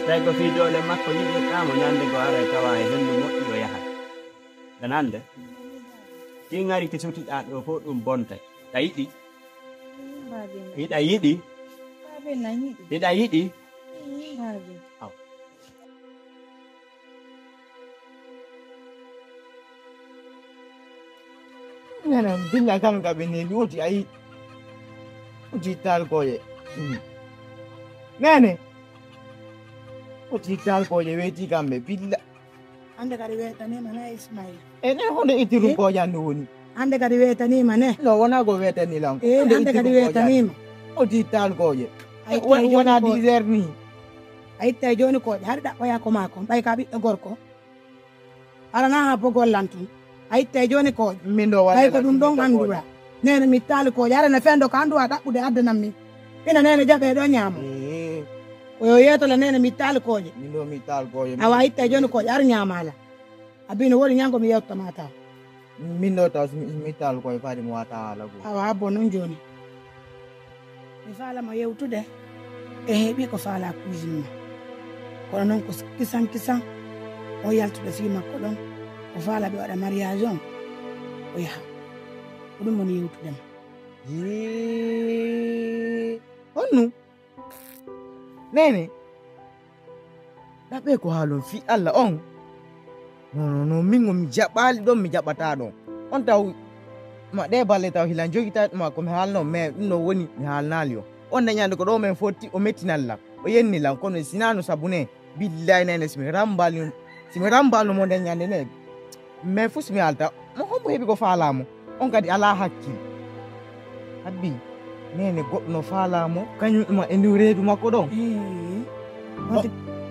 tawi ko fiidole makko yiɗi kamo ñande go ara tawa e hendu moƴƴi o yaha danande ki ngari ki sutiɗa ɗo fof ɗum bonta a yiɗi yiɗa yiɗi yiɗa yiɗi nene billa kam gaɓe neli woti ayi oti talkoje nene oti talkoje weeti kamɓe billa hande kadi wetanima ne Ismail ene honde ittirum kojande woni hande kadi wetanima ne no wona ko wetanilam hande kadi wetanima oti talkoje wona 10 heures ni a itta joni koje har ɗaɓɓoya ko mako ɓay ka ɓiɗɗo gorko arana ha bo gollantum a itta joni koje min ɗo ɓay ko ɗum ɗon andura nene mi tali koje arana fendo ko anduwa ɗaɓɓude addanam min ina nene jaɓe ɗo ñaamo oyo yetole nene mi tali koje min ɗo mi talkoje awa itta joni koje ar ñamala abino woni ñango mi yewtama taw min ɗo taw mi talkoje fadi mi wata haala go awa abbo noon joni mi falamo yewtude e heeɓi ko faala cuisine ma kono noon ko kisan kisan o yaltude fi makko ɗon ko faala ɓe waɗa mariage on o yaha ko ɗum woni yewtudema honnu nene ɗaɓɓe ko haalon fi Allah on no min mi jaɓɓali ɗon mi jaɓɓata ɗon on taw ma ɗe balle taw hilan jogita ma komi haalno mais ɗum no woni mi haalnali o on dañande ko ɗo men fotti o mettinallam o yennilam kono sinano sabune billahi nene simi rambalo mo dañande ne mais fo simi halta mo hombo heeɓi ko faalamo on kadi ala hakkil habbi nene goɗɗo no faalamo kañum ɗuma e ndew reedu makko ɗon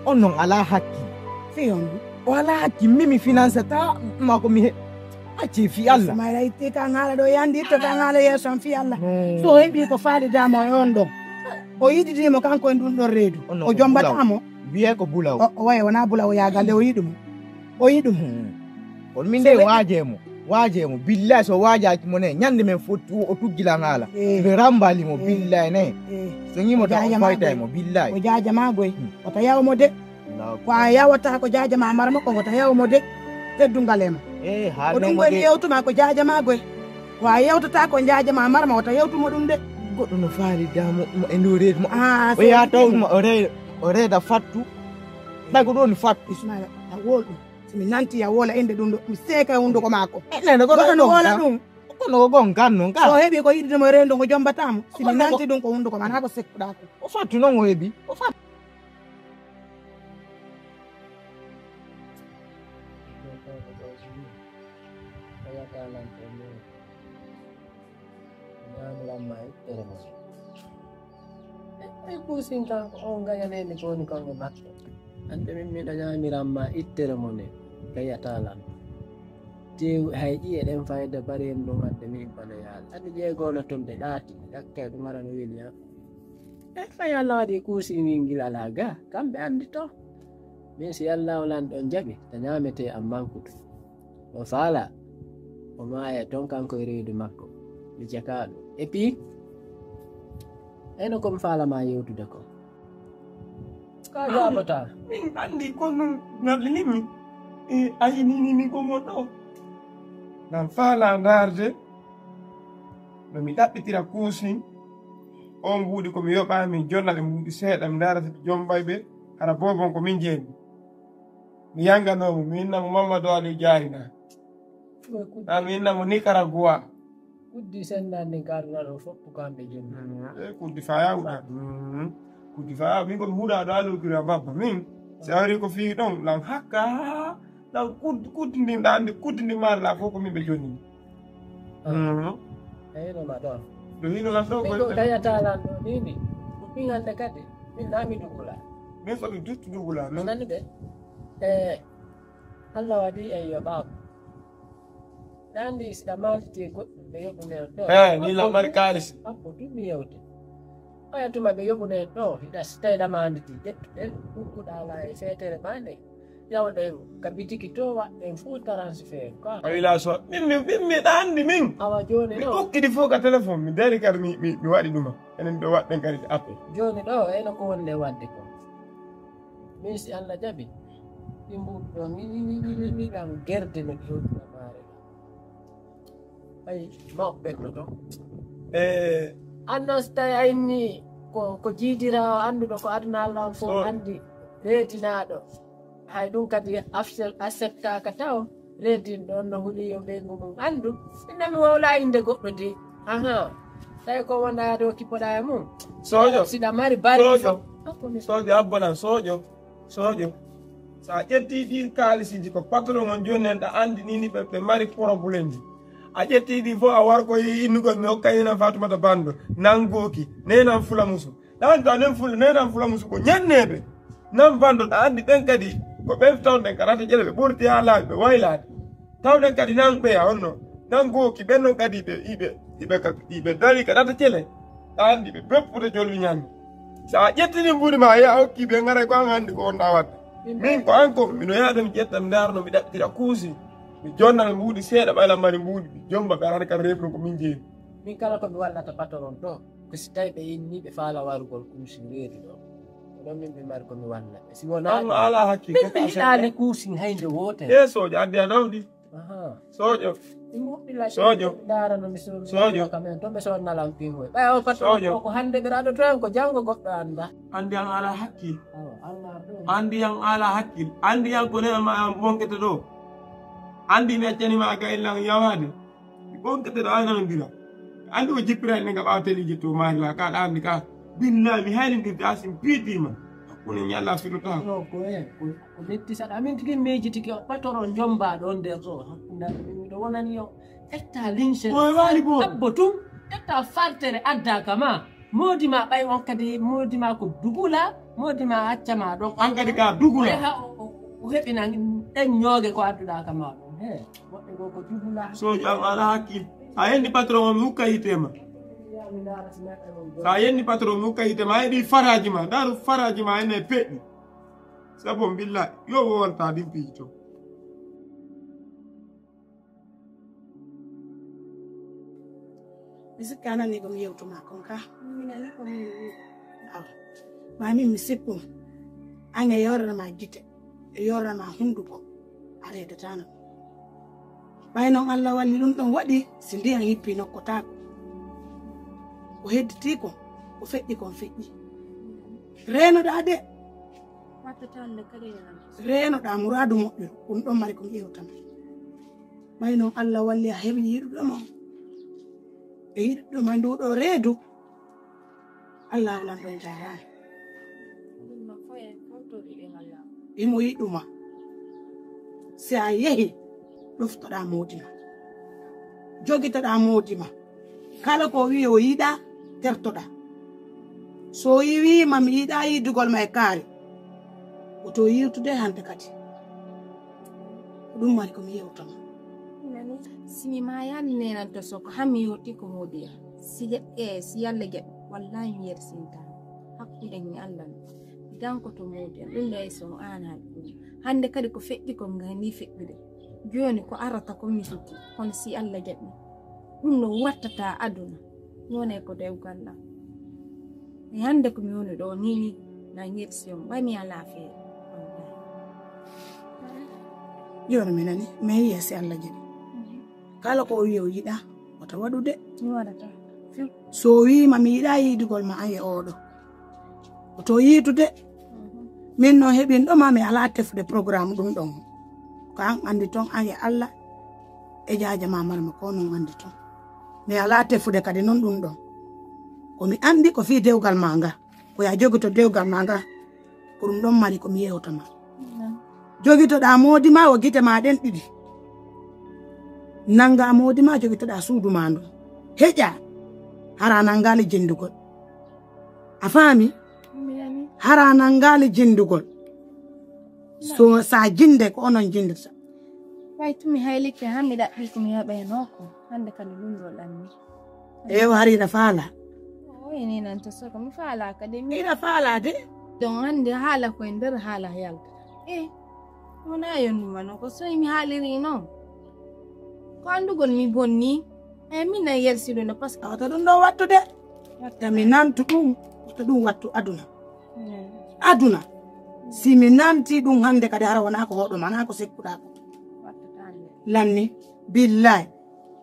on noon ala hakki fi on o ala hakki mimi finance ta mako mi acci fi Allah mayra itti ka ngala ɗo yandi to ka ngala yeeso fi Allah so heeɓi ko faalidamo e on ɗon o yiɗitimo kanko e ɗum ɗon reedu o jombatamo wiye ko bulaw o waye wona bulaw o yagalle o yiɗumo o yiɗumo kono min nde waajemo billahi so waajaki mo ne ñande men fotti o tuggila ngala ɓe rambalimo billahi ne so ñimo ta o faytaymo billahi o jajama goy ota yawmo de ko a yawata ko jajama marma ko gota yawmo de teddungal ema o ɗum woni yewtuma ko jajama goy ko a yewtata ko jajama marma ota yewtumo ɗum de goɗɗo no faalidamo e ndew reedu mo o yaha tawɗuma o reeda fattu ɗay ko ɗoni fattu Ismaila a wolɗum somi nanti a wola inde ɗum ɗo mi seeka e hunduko maako nene goɗɗo wola ɗum kono ko gon kan noon ka so heeɓi ko yiɗitimo e rendu ko jombatamo somi nanti ɗum ko hunduko man ha ko sekkuɗa ko o fattu noon o heeɓi o fattu kusin kan on gayaneni koni konge makko ande min miɗa ñamiranma ittere mo nde gayatalan tew hay ƴiye ɗen fayida bari en ɗum wadde min bano yaala andi ƴeegono tumde ɗaati yakke ɗum ara no wili e fay Allah waɗi kuusi min gilala ga kamɓe andi to min si Allah lan ɗon jaɓi ta ñamete am mankude o faala o maaya ton kanko e reedu makko mi jakaɗo et puis eno komi faalama yewtude ko ka jaɓata min andi kono ngallinimi ayinini ko moɗo ngam faala darde no mi ɗaɓɓitira kuusin on mbuuɗi komi yoɓami jonna ɓe mbuuɗi seeɗa mi darata ɓe jombay ɓe hara bobon ko min jeeyi mi yanganomo mi innamo Mamadou Ali Diarina mi innamo Nicaragua kuddi sendandi garnaɗo foppu kamɓe jommi kuddi fa yawɗa kuddi fa yaw min komi huuɗa ɗo alogura babba min si a wari ko fii ɗon lam hakka law kuddindinɗa andi kuddindinmaɗa la fof ko min ɓe jonni eyinoma ɗon ɗo hinolam ɗo min gayatalan ɗo nini min hande kadi min nami dugula min soɓe dutti dugula nani ɓe Allah waɗi en yoɓako ɗandi siɗa maltiti goɗɗum ɓe yoɓunen ɗo ni lammari kalis appo ɗummi yewte oyatuma ɓe yoɓunen ɗo hiɗa so tawi ɗamanditi ƴettuɗen hukkuɗala e feetere ma nde yawɗen ka bitiki to waɗɗen fuu transfert quoi awila so min miɗa andi min awa joni mi ɗo hokkidi fof ka téléphone mi dari kadi mi waɗi ɗuma enen ɗo waɗɗen kadi appel joni ɗo eno ko wonde wadde ko min si Allah jaɓi ɗi mbuɗi ɗo miɗan gerde no ɗi hewtina maare ay mawɓeɗɗo ɗo annon so tawi a inni ko jiidirawo annduɗo ko aduna Allah on fof anndi reedinaɗo hay ɗum kadi acceptaka taw reedin ɗon no huuli yo ɓeygu mum anndu inna mi wawla inde goɗɗo de tawi ko wona dow kippoɗa e mum sojo siɗa mari bari sojo abbonan sojo so a ƴetti ɗi kalisiji ko patron on joni en ɗa andi nini ɓe mari probléme ji a ƴetti ɗi fof a warko innugol mi hokka ina Fatoumata Bando nan gooki nenan Fulamusu ɗan to nen nenan Fulamusu ko ñanneɓe nan Bando ɗa andi ɓen kadi ko ɓen tawɗen karata ƴeɗe ɓe ɓurti ha laaɓi ɓe waylade tawɗen kadi nan ɓeya honno nan gooki ɓen non kadi iɓe dari kaɗata cele ɗa andi ɓe beppude jolwi ñande so a ƴettini mbuɗi ma a hokki ɓe garay ko an handi ko wonɗa wadde min ko an ko mino yaada mi ƴetta mi darno mi ɗaɓɓitira kuusi mi jonnal mbuɗi seeɗa ɓayla mari mbuɗi mi jomba ɓe arata kam refno ko min jeeyi min kala ko mi wallata patron ɗo ko si tawi ɓe inni ɓe faala warugol kuusi reedi ɗo ɗon min ɓe mari komi walla ɓe si wona an ala hakki min ɓe yiɗani kuusi haynde wotere e sojo andi a nawdi sojo sojo sojo kamen to ɓe sonnalan pingoy ɓay o patron ko hande ɓiraɗo to en ko janngo goɗɗo anda andi an ala hakkil andi an ala hakkil andi an ko nenama bonkete ɗo andi mi accanima gayllan yawade bonkete ɗo aynanodira andi ko jippirani nega ɓawteliji to maari wa kaɗa andi ka billahi mi haynidirde asim piitima hakkude ñalla filota ko letti saɗa min tigi meji tigi patron jombaɗo on nder ɗo hakkude miɗo wonani yo ƴetta lince abbo tum ƴetta fartere addaka ma modima ɓay on kadi modima ko dugula modima accama ɗon an kadi ka dugula o heɓina ɗen ñoogue ko adduɗaka ma ɗum woɓɓe go ko dugula sojo an ala hakkil sa yendi patron o mi hukka yitema sa yendi patron mi hukka yitema a yiɗi faraji ma daru faraji ma ene peɗɗi sabo billahi yo wonta dimpiyi to mi sikki anani komi yewtuma kon ka mami mi sikku an e yorranama gite e yorranama hunduko a reedatano ɓay noon Allah walli ɗum ɗon waɗi si ndiyan hippi nokkotako ko hedditi ko ko feƴƴi kon feƴƴi reenoɗa de reenoɗa muradu moƴƴuru ɗum ɗon mari komi yewtama ɓay noon Allah walli a heɓi yiɗuɗoma e yiɗuɗoma nduɗo reedu Allah walan ɗon jarani imo yiɗuma si a yehi ɗoftoɗa moodima jogitoɗa moodima kala ko wi o yiɗa tertoɗa so wima mi yiɗa yidugol ma e kaari oto yirtude hande kadi ɗum mari komi yewtama simi ma yalla nenanto soko hammi yotti ko modiya si yalla geɓe wallahi mi yersinta hakkude ni Allah danko to modiya ɗum ɗo so an haɗɗum hande kadi ko feƴƴi ko ngani feƴƴude joni ko arata ko mi sutti kono si Allah jaɓi ɗum no wattata aduna wone ko dewgal am e hande ko mi woni ɗo nini na yersi on ɓay mi ala feere joni mi nani mi yiya si Allah jaɓi kala ko o wi o yiɗa wata waɗude mi waɗata so wima mi yiɗa yidugol ma an e oɗo oto yiitude min no heɓin ɗoma mi ala tefude programme ɗum ɗon ko an andi toon an e Allah e jaaja ma marma ko noon andi toon mi ala tefude kadi noon ɗum ɗon komi andi ko fi dewgal ma nga ko ya jogito dewgal ma nga ko ɗum ɗon mari komi yewtama jogitoɗa moodi ma o gite ma ɗen ɗiɗi nanga moodi ma jogitoɗa suudu ma ndu heƴa hara nangali jindugol a faami hara nangali jindugol so sa jinde ko onon jindata way tumi haylike hammi ɗaɓɓi komi yaɓaynoko hande kadi lundol ɗanni eyo harira faala oyini nanto soko mi faala kadi miɗa faalade don hande haala koye nder haala yalta wona yonduma no ko soyi mi haaliri noon ko andugol mi bonni min na yersiɗo no par ce que wata ɗum ɗo wattude watta mi nantu ɗum wata ɗum wattu aduna aduna si mi nanti ɗum hande kadi hara wona ko hoɗo mana ko sekkuɗa ko lamni billahi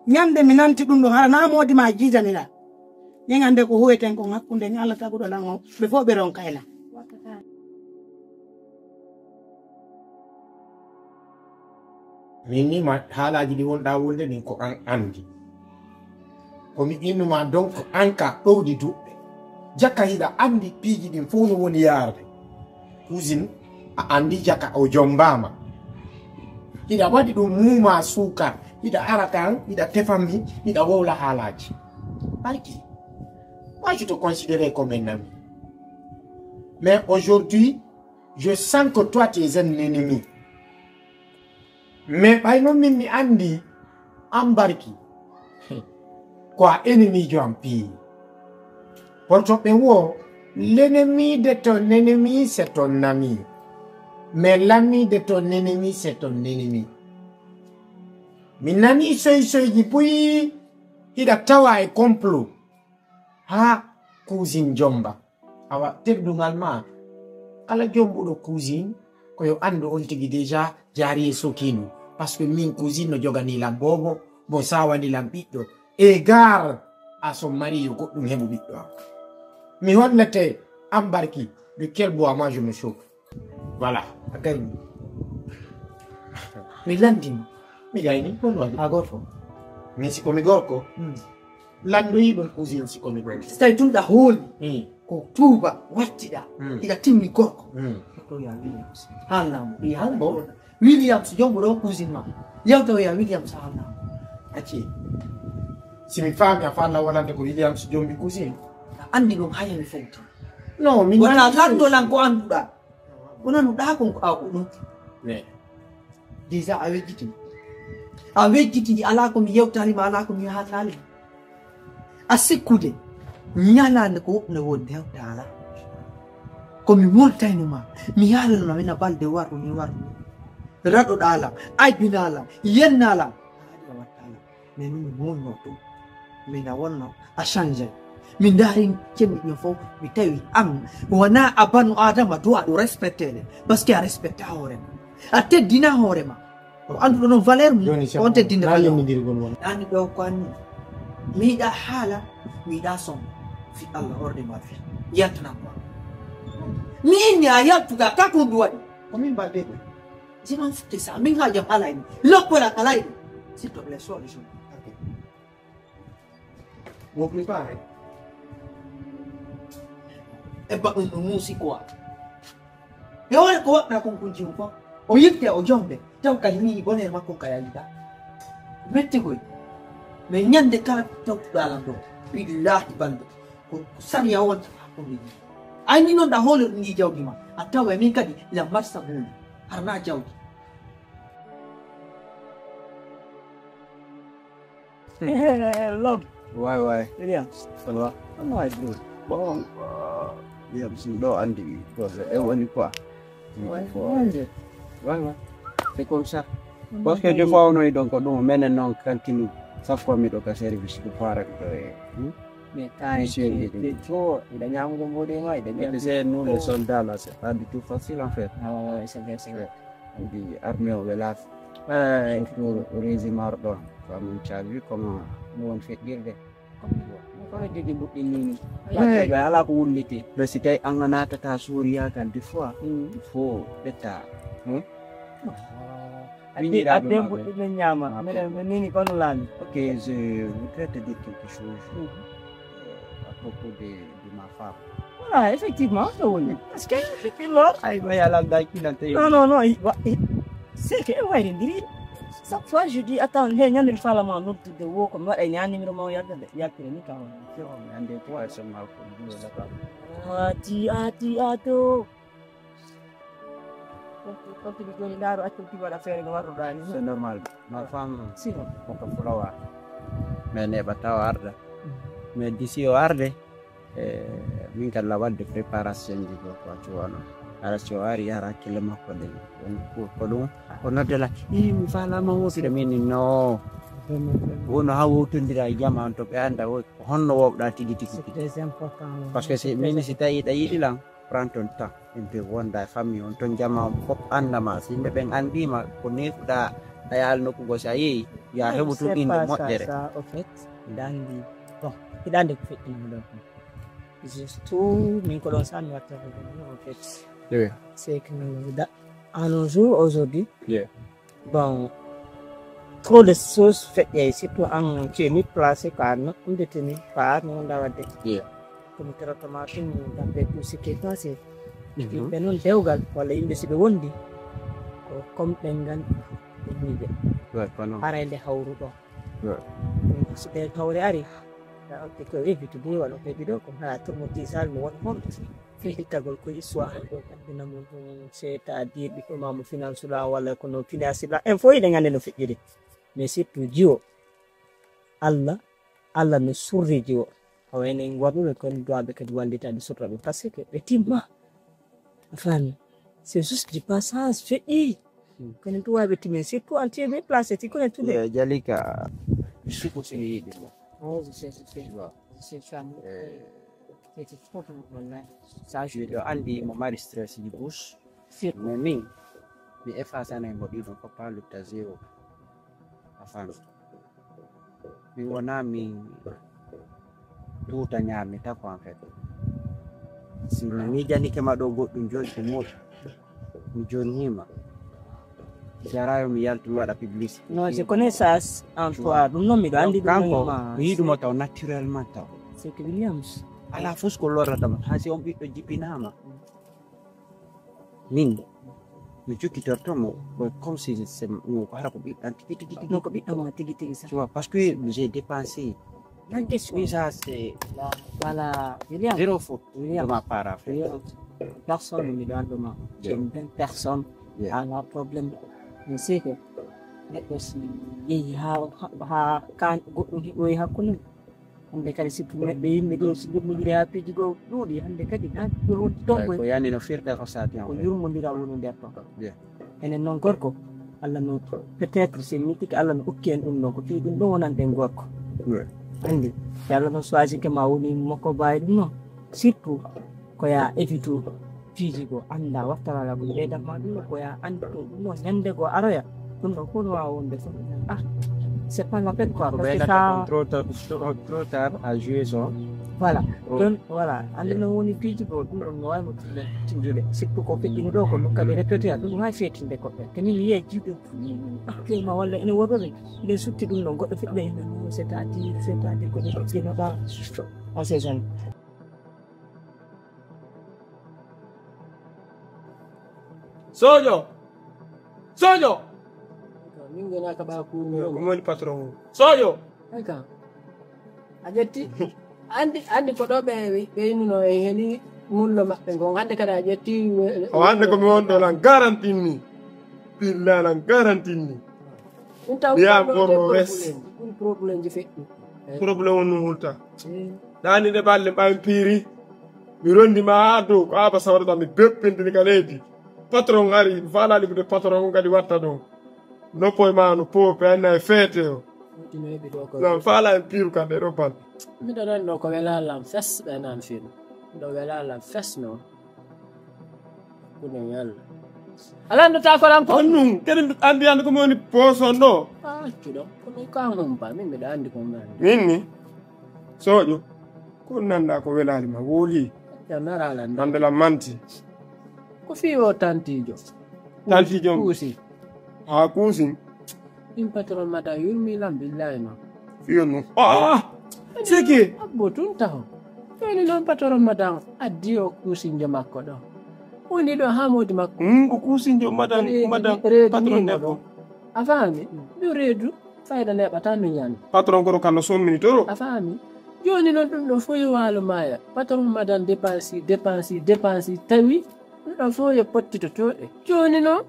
ñande mi nanti ɗum ɗo hara na modi ma jijanila ñegande ko huweten kon hakkunde ni Allah taguɗo lan o ɓe fof ɓe ron kayla min ni ma haalaji ɗi wonɗa wolde ɗin ko an andi komi innuma donc an ka ɗowdi duɓɓe jakka hiɗa andi piiji ɗin fof no woni yarde cousine a andi jakka o jombama hiɗa waɗi ɗum muma sukar hiɗa ara kan hiɗa tefami hiɗa wowla haalaji barki moi je te considérais comme un ami mais aujourd'hui je sens que toi tu es un ennemi mais ɓayno min mi andi an barki ko a ennemi jo am pii porto ɓe wo l'ennemi de ton ennemi c'est ton ami mais l'ami de ton ennemi c'est ton ennemi min nani soyji puyi hiɗa tawa e complot ha cousine jomba awa teddugal ma kala jombuɗo cousine koyo andu on tigi déjà jaari e sokinu parce que min cousine no joganilam bobo mo sawanilam ɓiɗɗo égard à son mari yo goɗɗum heɓu ɓiɗɗo am mi hollete am barki de quel bois moi je me chauffe voilà a gayni mi landima mi gayni kon waɗi ha goto min sikomi gorko landoyiɗon cousine sikomi gorko so tawi tumɗa hooli ko tuuba wattiɗa iɗa timmi gorko to ya Williams halnamo ɗi halbo Williams jombuɗo cousine ma yewtaw ya Williams halnamo acci simi faami a falla wonande ko Williams jombi cousine a andi ɗum hayami fewti non min wona landolan ko anduɗa wonanuɗa kon ko aw ɗum déjà a wejjiti ala ko mi yewtanima ala ko mi haalnalima a sikkude ñalande ko woɓne wonde hewde ala komi moltaynoma mi yaalanoma mina balde warru ni warru raɗoɗalam aybinalam yennalam aɗa wattalam mais min mi wonno ɗum mina wonno a change min daari cemmiɗo fof mi tawi am wona a banu adama do aɗo respectede par ce que a respecta hoorema a teddina hoorema o anduɗo noon valeur mum on teddinde ɗani ɗo ko anni mi yiɗa haala mi yiɗa som fi Allah hordema fi yaltanam mi inni a yaltuga ka ko ɗum waɗi komin balde ɗo siman futte sa min ha jam alayni lokkola kalayɗo s'il te plaît solution mo prépare ebba ɗum ɗum muusi quoi ɓe wona ko waɗɗa konkonji mum fof o yitte o jomde taw kadi mi bonere makko ka yalida metti koy mais ñande kala tawtuɗalam ɗo billahi balɗe ko sariya wonta hakkunde ni ayni noon ɗa hoole ɗum ɗi jawdi ma a tawa min kadi ila marsa hunde harna jawdi Love. Why? Williams. Hello. No, I do. Bon. Williams, no, Andy. Because everyone quoi. Why? C'est comme ça. Parce que des fois, on est donc maintenant quand nous chaque fois mais donc service de faire mais c'est trop il a ñam go modé way de c'est nous les soldats là c'est pas du tout facile en fait. Ah ouais, c'est vrai. Di armée au là. Pour régime ordon. Comme tu as vu comment nous on fait dire ko de buɗɗi ni ya ala ko wulliti le si tay an nata ta suriya kan des fois il faut beta adde buɗɗi ñama mais ni ko lani ok je voudrais te dire quelque chose à propos de ma femme. Voilà, effectivement c'est bon parce que depuis lors ay ba yalla da ki nan tay non c'est que ouais ndiri chaque fois je dis attends hey ñandel fala ma noddu de wo ko waɗa ñaan numéro ma yadda de yakire ni kaw ande to ay sama ko dum la ka ati ato ko ti joni daaro accu ti waɗa feere no warro dani c'est normal ma femme si ko fulawa mais ne bata warda mais d'ici o arde min kala wadde préparation ji ko wano ara so ari ara kila makko de ko ɗum o noddela mi falama wofira min no wono ha wowtondira jama on to ɓe anda honno wowɗa tigi c'est important parce que c'est min si tawi yiɗa yiɗi lan prend ton temps inde wonda e famille on ton jama fof andama so yimɓe ɓen andima ko nefuɗa a yaal nokkugo so a yeeyi ya heɓu tun inde moƴƴere ça au fait dandi bon hidande ko feƴƴinmi ɗon surtout min ko ɗon sanmi wattata en fait c'est que à nos jours aujourd'hui bon trop de choses feƴƴay surtout en tu es mis placé ka on détenu par non dawadde comme traitement ɗum d'après tout ce qui est passé yimɓe noon dewgal walla yimɓe si ɓe wondi ko comme ɓe gandi ɓe miiɓe arande hawru ɗo so ɓe hawre ari oke ko évitude walla ko heɓi ɗo ko haa traumatisal mo woni honɗo feƴitagol ko histoire ɗo addinamo c'est à dire ɓiɓɓemamo finance la walla kono finance la en fo yiɗe gande no feƴƴiri mais surtout jiwo allah no surri jiwo hawene waɗuɓe kon dowaɓe kadi wallitade surraɓe par ce que ɓe timma a faami c'est juste du passage feƴƴi kono duwaɓe timmen surtout en tiemi placé ti konen tude jalika suko so yiiɗi mo ɗo andi mo mari stress ji bouche mais min mi effacana mo ɗiɗon ko pas lutta zéro a faami mi wona mi tuta ñaamita ko en fait si mi miijanike ma ɗo goɗɗum joni ko moƴƴi mi jonnima jarayo mi yaltu mi waɗa publicité non je connais ça en toi ɗum noon miɗo andi kanko mi yiɗumo taw naturellement taw c'est que Williams ala fof ko lorratama ha si on ɓiɗɗo jippinama min mi jokkitortomo comme si ko hara ko ɓiɗɗan tigi tigi non ko ɓiɗɗoma tigi tigi ça tu vois parce que j'ai dépensé oui ça c'est voilà William zéro faute de ma part en fait personne miɗo anduma personne ala probléme mi sii ko neɗɗo si yehi ha kan goɗɗum heɓoyi hakkunde hande kadi surtout neɗɗo yimɓe ɗo so yurmodiri ha piiji goo ɗuuɗi hande kadi ton ko yani no firɗe ko sati ko yurmodira woni nder ton enen noon gorko allah no peut être si mi tiki allah no hokki en ɗum ɗon ko fii ɗum ɗon wonanɗen gorko andi so allah no choisi ke ma woni makko mbawi ɗum noon surtout ko ya évite piiji goo anda wattanala ko ɓeydama ɗum ko ya andi ɗum ɗum noon ñande goo aroya ɗum ɗon fof no wawa wonde fof c'est pas la peine quoi parce que ça trop tard à jouer son voilà ɗon voilà andi no woni piiji goo ɗum ɗon no wawimo tinjude surtout ko feƴƴini ɗo ko nokkaɓe répété a ɗum wawi fetinde koɓɓe kani mi yiye jiɗo actuellement walla ene worɓeɓe nden sutti ɗum ɗon goɗɗo feƴɓe yimɓe no c'est à dire ko ɗe jenoɗa on sait jamais Sojo! min gona ka ɓa ko woni patron o sojo ay kam a ƴetti andi ko ɗo ɓe yinnuno en heni mullo maɓɓe ngon hande kadi a ƴetti o hande komi wonɗo lan garantinni billahi lan garantinni ɗum taw ya ɓorno wes ɗum probléme ji feƴƴi probléme on no hulta dani ɗe ɓalle ɓami piiri mi rondima ha dow ko aba sawrata mi beppintini ka leydi patron ari falali de patron kadi watta ɗon noppoye ma no poope anna e feete o non faala en piiru kan ɗe ɗo bal miɗo nan ɗo ko welalam fes ɓenan fiɗum miɗo welalam fes noon kuno yalla alandota kolam ko on kadi andi ande komi woni poson ɗo accuɗo kono kamum ba min mbiɗa andi ko mani min ni soƴo ko nanda ko welali ma wooli janaralan andela manti ko fiwo tantijo kuusi ha kuusi ɗin patron mata yurmilam billahi ma fiyo no siki abbo tun taho joni noon patron mata addi o kuusinjo makko ɗo woni ɗo ha modi makko ko kuusinjo madan patron debbo a faami ɗo reedu fayda neɓata no ñami patron koto kanno sommini toro a faami joni noon ɗum ɗo foyi waalo maya patron madan dépensi tawi ɗum ɗo fof yo pottitotoɗe joni noon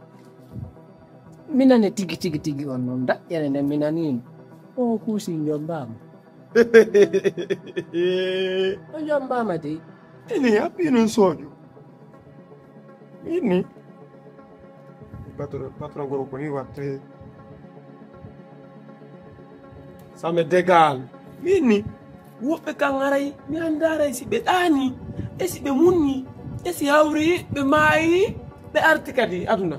minane tigi on noon daƴƴere nde minanino o kuusi jombama o jombama de ini haɓɓi noon soƴo ini patron goro ko ni watte same dégal ini woɓɓe kan aray mi andaray si ɓe ɗaani e si ɓe munni esi hawri ɓe maayi ɓe arti kadi aduna